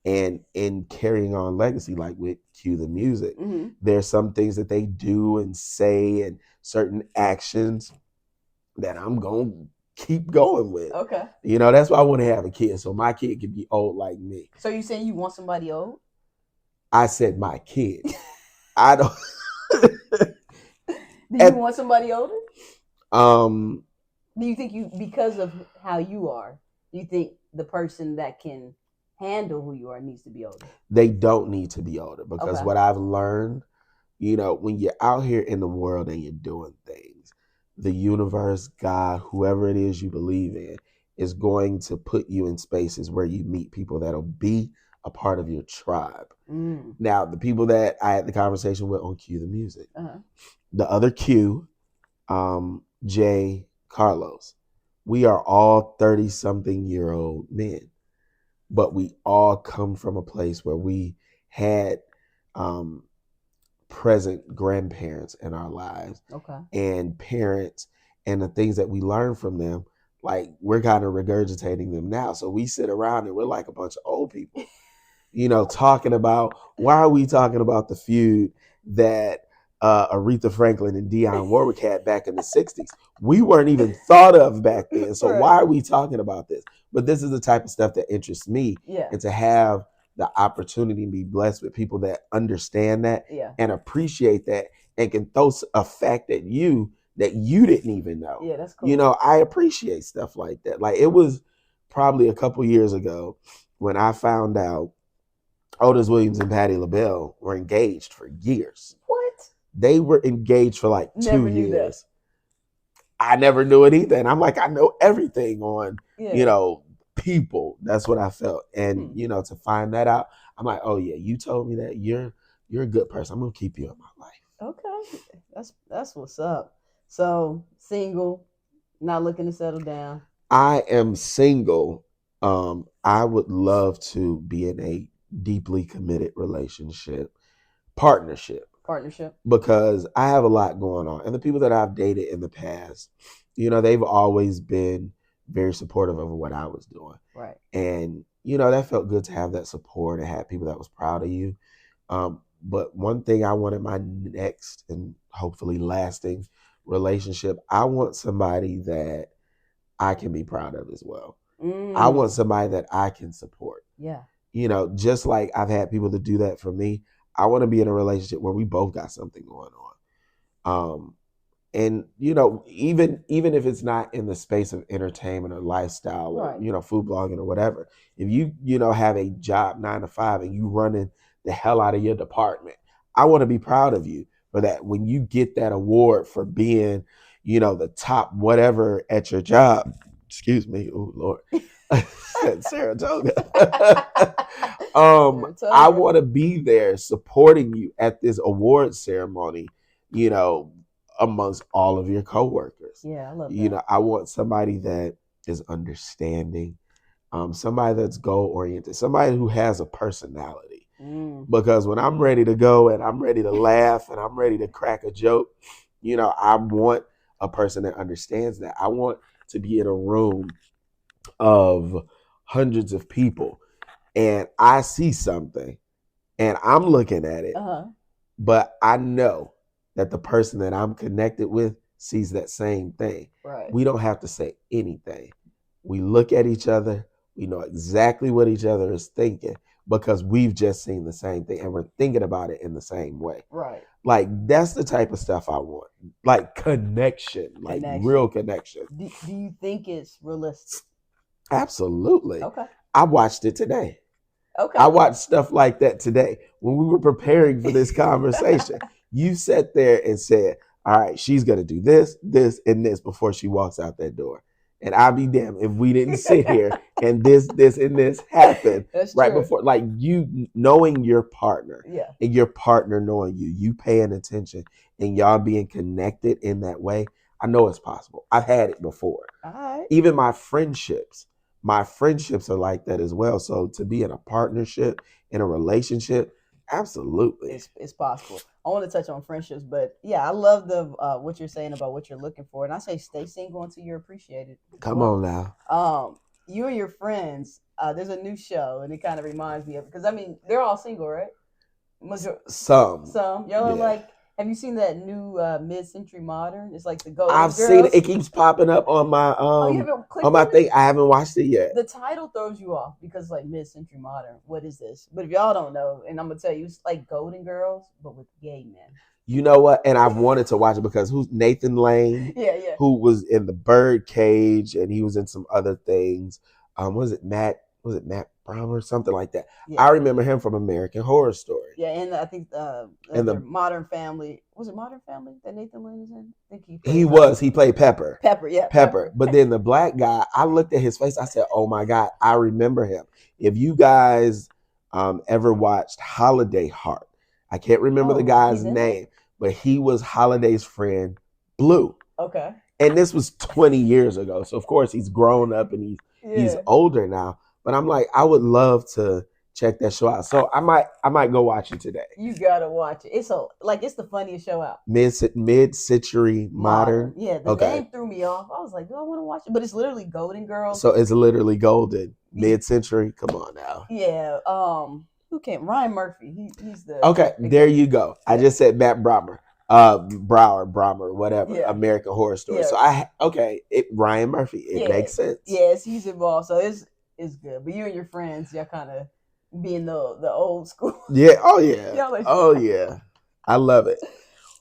And in carrying on legacy, like with Cue the Music, there's some things that they do and say and certain actions that I'm going to keep going with. Okay. That's why I want to have a kid, so my kid can be old like me. So you saying you want somebody old? I said my kid. I don't. Do you want somebody older? Do you think because of how you are, do you think the person that can handle who you are needs to be older? They don't need to be older because what I've learned, when you're out here in the world and you're doing things, the universe, God, whoever it is you believe in, is going to put you in spaces where you meet people that'll be a part of your tribe. Mm. Now, the people that I had the conversation with on Cue the Music, Uh-huh. the other Q, Jay, Carlos, we are all 30-something-year-old men, but we all come from a place where we had present grandparents in our lives Okay. and parents, and the things that we learned from them, like we're kind of regurgitating them now. So we sit around and we're like a bunch of old people, talking about, why are we talking about the feud that Aretha Franklin and Dionne Warwick had back in the 60s? We weren't even thought of back then. So why are we talking about this? But this is the type of stuff that interests me. Yeah. And to have the opportunity to be blessed with people that understand that and appreciate that and can throw a fact at you that you didn't even know. Yeah, that's cool. I appreciate stuff like that. Like, it was probably a couple years ago when I found out Otis Williams and Patti LaBelle were engaged for years. What? They were engaged for like Never 2 knew years. I never knew it either. And I'm like, I know everything on, people. That's what I felt. And, to find that out, I'm like, oh yeah, you told me that. You're a good person. I'm going to keep you in my life. Okay. That's what's up. So, single, not looking to settle down. I am single. I would love to be in a deeply committed partnership, because I have a lot going on. And the people that I've dated in the past, they've always been very supportive of what I was doing. Right. And, that felt good to have that support and have people that was proud of you. But one thing I want in my next and hopefully lasting relationship, I want somebody that I can be proud of as well. I want somebody that I can support. Yeah. Just like I've had people to do that for me, I want to be in a relationship where we both got something going on. And, even if it's not in the space of entertainment or lifestyle or, food blogging or whatever, if you, have a job 9 to 5 and you running the hell out of your department, I want to be proud of you for that. When you get that award for being, the top whatever at your job, excuse me, oh Lord, Saratoga. I want to be there supporting you at this award ceremony, amongst all of your coworkers. Yeah, I love that. I want somebody that is understanding, somebody that's goal oriented, somebody who has a personality. Because when I'm ready to go and I'm ready to laugh and I'm ready to crack a joke, I want a person that understands that. I want to be in a room of hundreds of people and I see something and I'm looking at it, but I know that the person that I'm connected with sees that same thing. Right. We don't have to say anything. We look at each other. We know exactly what each other is thinking because we've just seen the same thing and we're thinking about it in the same way. Right. Like, that's the type of stuff I want. Like, connection. Real connection. Do you think it's realistic? Absolutely. Okay. I watched it today. Okay. I watched stuff like that today. When we were preparing for this conversation, you sat there and said, all right, she's going to do this, this, and this before she walks out that door. And I'll be damned if we didn't sit here and this, and this happened right before. Like, you knowing your partner and your partner knowing you paying attention and y'all being connected in that way. I know it's possible. I've had it before. All right. Even my friendships are like that as well. So to be in a partnership, in a relationship, absolutely. It's possible. I want to touch on friendships, but yeah, I love the what you're saying about what you're looking for. And I say stay single until you're appreciated. Come on now. You and your friends, there's a new show and it kind of reminds me of, because I mean, they're all single, right? Some. Y'all are like, have you seen that new Mid-Century Modern? It's like the Golden I've Girls. seen it. It keeps popping up on my on my thing. I haven't watched it yet. The title throws you off because like Mid-Century Modern. What is this? But if y'all don't know, and I'm gonna tell you, it's like Golden Girls, but with gay men. You know what? And I've wanted to watch it because who's Nathan Lane? Yeah. Who was in The Birdcage and he was in some other things. Was it Matt Brown or something like that? Yeah. I remember him from American Horror Story. Yeah, and I think and the Modern Family. Was it Modern Family that Nathan Lane is in? I think he played Pepper. Pepper. But then the black guy, I looked at his face. I said, "Oh my God, I remember him." If you guys ever watched Holiday Heart. I can't remember the guy's he's in it? name, but he was Holiday's friend, Blue. Okay. And this was 20 years ago. So of course he's grown up and he's Yeah. older now. But I'm like, I would love to check that show out. So I might go watch it today. You gotta watch it. It's it's the funniest show out. Mid-century modern. Yeah, the name threw me off. I was like, do I want to watch it? But it's literally Golden Girls. So it's literally golden. Mid-century. Come on now. Yeah. Who came? Ryan Murphy. He's the there you go. I just said Matt Brommer. Brommer, whatever. Yeah. American Horror Story. Yeah. So Ryan Murphy. It makes sense. Yes, he's involved. So it's good. But you and your friends, y'all kind of being the old school. Yeah. Oh yeah. Oh yeah. I love it.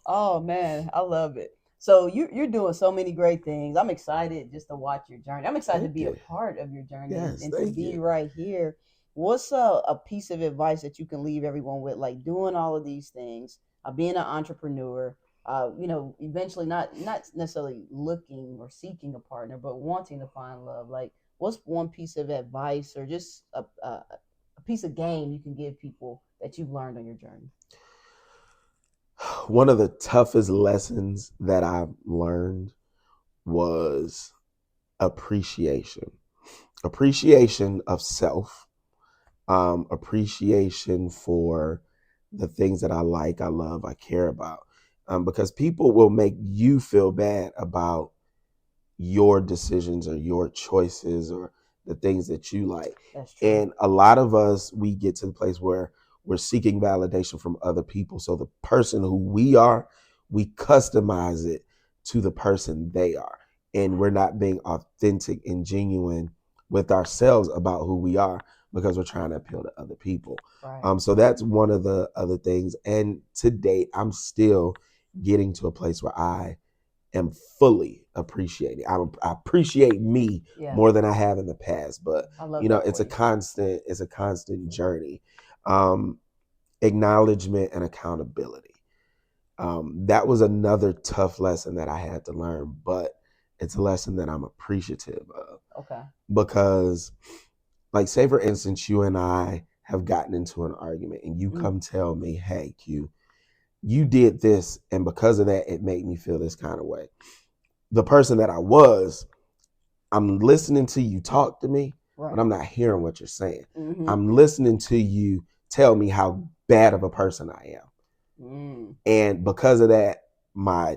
Oh man, I love it. So you're doing so many great things. I'm excited just to watch your journey. I'm excited to be a part of your journey and to be right here. What's a piece of advice that you can leave everyone with, like doing all of these things, being an entrepreneur, eventually not necessarily looking or seeking a partner, but wanting to find love. Like, what's one piece of advice or just a piece of game you can give people that you've learned on your journey? One of the toughest lessons that I've learned was appreciation of self, appreciation for the things that I like, I love, I care about, because people will make you feel bad about your decisions or your choices or the things that you like. That's true. And a lot of us, we get to the place where we're seeking validation from other people. So the person who we are, we customize it to the person they are. And we're not being authentic and genuine with ourselves about who we are because we're trying to appeal to other people. Right. So that's one of the other things. And to date, I'm still getting to a place where I am fully appreciating. I appreciate me more than I have in the past. But it's a constant journey. Acknowledgement and accountability. That was another tough lesson that I had to learn, but it's a lesson that I'm appreciative of. Okay. Because, like, say for instance, you and I have gotten into an argument and you come tell me, hey, Q, you did this, and because of that, it made me feel this kind of way. The person that I was, I'm listening to you talk to me, but I'm not hearing what you're saying. Mm-hmm. I'm listening to you tell me how bad of a person I am. And because of that, my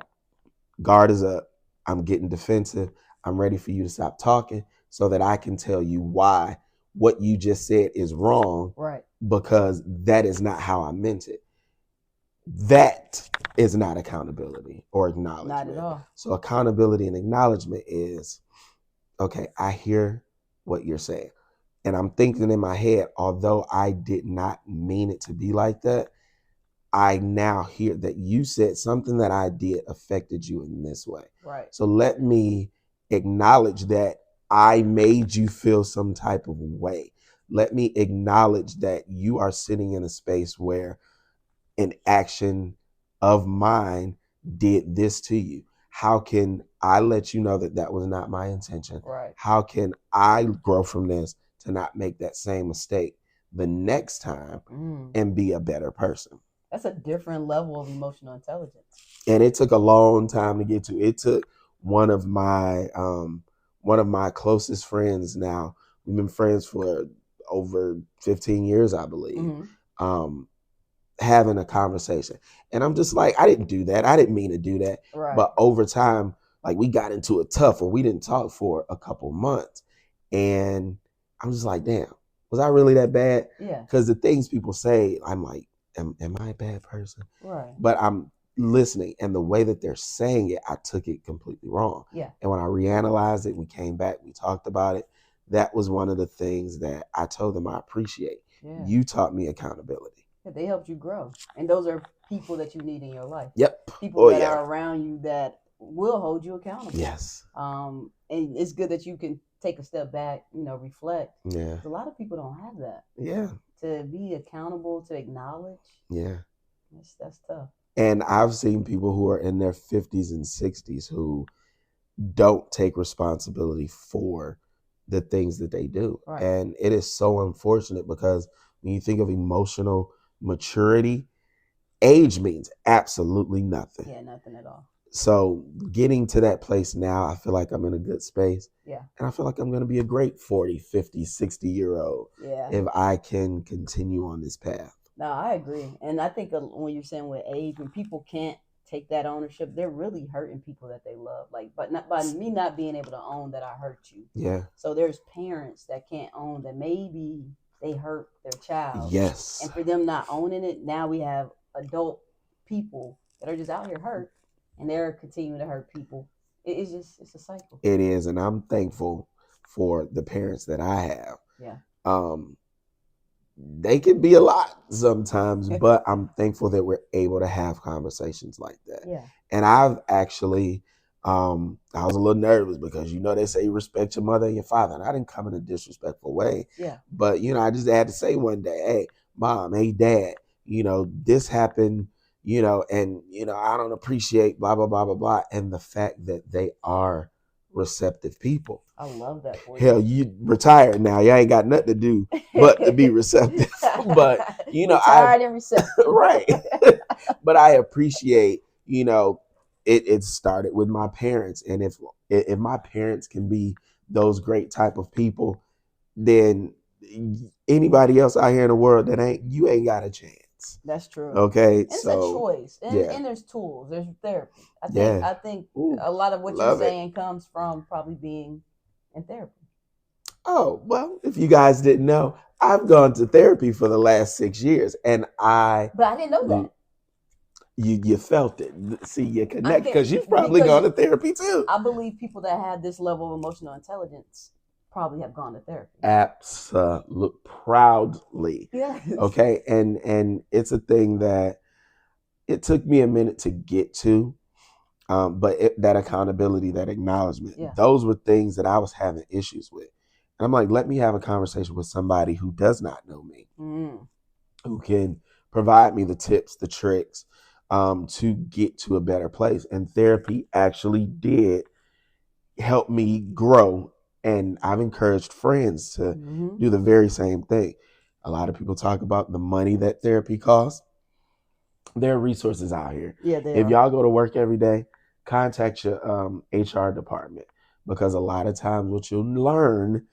guard is up. I'm getting defensive. I'm ready for you to stop talking so that I can tell you why what you just said is wrong. Right. Because that is not how I meant it. That is not accountability or acknowledgement. Not at all. So accountability and acknowledgement is, okay, I hear what you're saying. And I'm thinking in my head, although I did not mean it to be like that, I now hear that you said something that I did affected you in this way. Right. So let me acknowledge that I made you feel some type of way. Let me acknowledge that you are sitting in a space where an action of mine did this to you. How can I let you know that that was not my intention? Right. How can I grow from this to not make that same mistake the next time and be a better person? That's a different level of emotional intelligence. And it took a long time to get to. It took one of my closest friends now. We've been friends for over 15 years, I believe. Having a conversation. And I'm just like, I didn't do that. I didn't mean to do that. Right. But over time, like, we got into it tough, or we didn't talk for a couple months. And I'm just like, damn, was I really that bad? Yeah. Because the things people say, I'm like, am I a bad person? Right. But I'm listening, and the way that they're saying it, I took it completely wrong. Yeah. And when I reanalyzed it, we came back, we talked about it. That was one of the things that I told them I appreciate. Yeah. You taught me accountability. They helped you grow. And those are people that you need in your life. Yep. People that are around you that will hold you accountable. Yes. And it's good that you can take a step back, reflect. Yeah. A lot of people don't have that. Yeah. To be accountable, to acknowledge. Yeah. That's tough. And I've seen people who are in their 50s and 60s who don't take responsibility for the things that they do. Right. And it is so unfortunate because when you think of emotional maturity, age means absolutely nothing. Yeah, nothing at all. So getting to that place now, I feel like I'm in a good space. Yeah. And I feel like I'm going to be a great 40, 50, 60-year-old Yeah. if I can continue on this path. No, I agree. And I think when you're saying with age, when people can't take that ownership, they're really hurting people that they love. Like, but not by me not being able to own that I hurt you. Yeah. So there's parents that can't own that maybe they hurt their child. Yes. And for them not owning it, now we have adult people that are just out here hurt, and they're continuing to hurt people. It's a cycle. It is, and I'm thankful for the parents that I have. Yeah. They can be a lot sometimes, but I'm thankful that we're able to have conversations like that. Yeah. And I've actually, I was a little nervous because, they say respect your mother and your father. And I didn't come in a disrespectful way. Yeah. But, I just had to say one day, hey, mom, hey, dad, this happened, and, I don't appreciate blah, blah, blah, blah, blah. And the fact that they are receptive people. I love that for you. Hell, you retired now. You ain't got nothing to do but to be receptive. But, retired and receptive. Right. But I appreciate, it started with my parents. And if my parents can be those great type of people, then anybody else out here in the world you ain't got a chance. That's true. Okay. It's a choice. And there's tools. There's therapy. I think a lot of what you're saying comes from probably being in therapy. Oh, well, if you guys didn't know, I've gone to therapy for the last 6 years, but I didn't know that. You felt it. See, you connect because you've probably gone to therapy too. I believe people that have this level of emotional intelligence probably have gone to therapy. Absolutely, proudly. Yes. Okay, and it's a thing that it took me a minute to get to, but that accountability, that acknowledgement, those were things that I was having issues with. And I'm like, let me have a conversation with somebody who does not know me, who can provide me the tips, the tricks, to get to a better place. And therapy actually did help me grow. And I've encouraged friends to do the very same thing. A lot of people talk about the money that therapy costs. There are resources out here. Yeah, if y'all go to work every day, contact your HR department, because a lot of times what you'll learn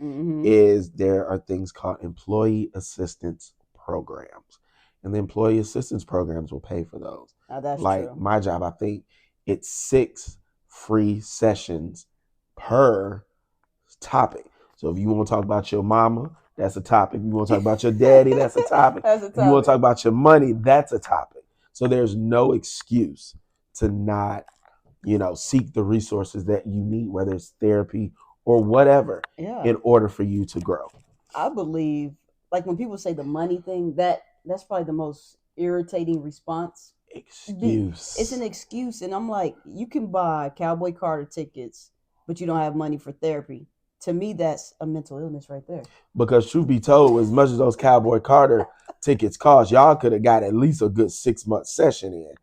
is there are things called employee assistance programs. And the employee assistance programs will pay for those. Oh, that's like true. My job, I think it's 6 free sessions per topic. So if you want to talk about your mama, that's a topic. If you want to talk about your daddy, that's a topic. That's a topic. If you want to talk about your money, that's a topic. So there's no excuse to not, seek the resources that you need, whether it's therapy or whatever, in order for you to grow. I believe, like when people say the money thing, that's probably the most irritating response. Excuse. It's an excuse. And I'm like, you can buy Cowboy Carter tickets, but you don't have money for therapy. To me, that's a mental illness right there. Because truth be told, as much as those Cowboy Carter tickets cost, y'all could have got at least a good 6-month session in.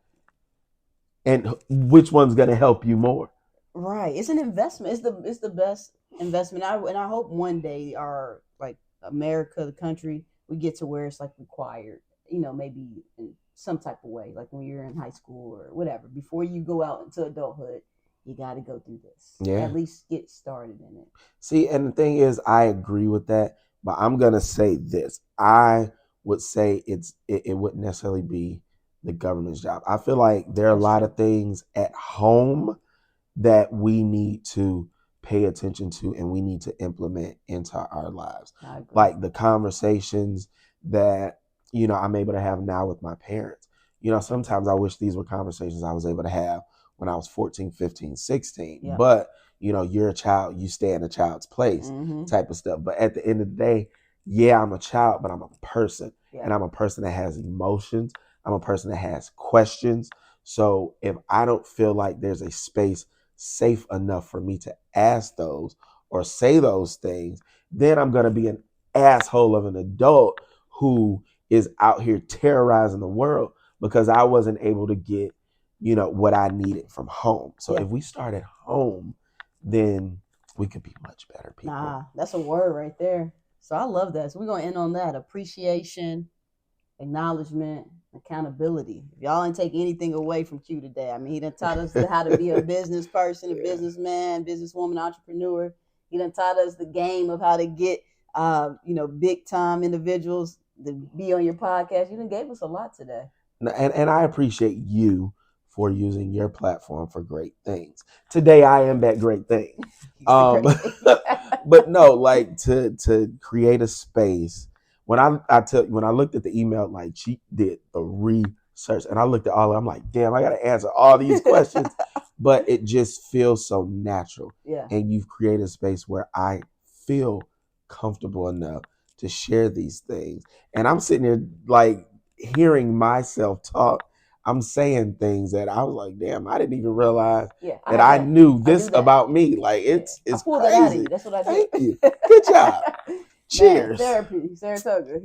And which one's going to help you more? Right. It's an investment. It's the best investment. I hope one day our, like, America, the country, we get to where it's like required, maybe in some type of way, like when you're in high school or whatever, before you go out into adulthood, you got to go through this. Yeah. At least get started in it. See, and the thing is, I agree with that, but I'm going to say this. I would say it wouldn't necessarily be the government's job. I feel like there are a lot of things at home that we need to pay attention to and we need to implement into our lives. Like the conversations that, I'm able to have now with my parents. Sometimes I wish these were conversations I was able to have when I was 14, 15, 16. Yeah. But, you're a child, you stay in a child's place type of stuff. But at the end of the day, I'm a child, but I'm a person. Yeah. And I'm a person that has emotions. I'm a person that has questions. So if I don't feel like there's a space safe enough for me to ask those or say those things, then I'm going to be an asshole of an adult who is out here terrorizing the world because I wasn't able to get, what I needed from home. So if we start at home, then we could be much better people. Nah, that's a word right there. So I love that. So we're gonna end on that. Appreciation, acknowledgement, accountability. If y'all ain't take anything away from Q today, I mean, he done taught us how to be a business person, a businessman, businesswoman, entrepreneur. He done taught us the game of how to get, big time individuals to be on your podcast. You done gave us a lot today. And I appreciate you for using your platform for great things. Today I am that great thing. But no, like to create a space. When I looked at the email, like she did the research, and I looked at all. I'm like, damn, I got to answer all these questions, but it just feels so natural. Yeah. And you've created a space where I feel comfortable enough to share these things, and I'm sitting here like hearing myself talk. I'm saying things that I was like, damn, I didn't even realize that I knew this about me. Like it's pulled crazy. That out of you. That's what I did. Thank you. Good job. Cheers. Man, therapy, Saratoga,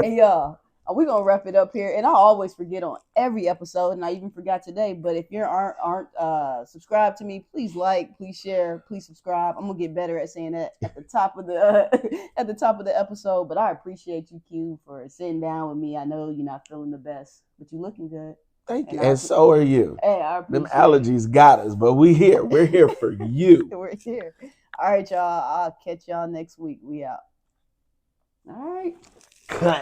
And y'all, we're gonna wrap it up here. And I always forget on every episode, and I even forgot today. But if you aren't subscribed to me, please like, please share, please subscribe. I'm gonna get better at saying that at the top of the episode. But I appreciate you, Q, for sitting down with me. I know you're not feeling the best, but you're looking good. Thank you. And so are you. Hey, I appreciate them allergies got us, but we're here for you. We're here. All right, y'all. I'll catch y'all next week. We out. All right. Cut.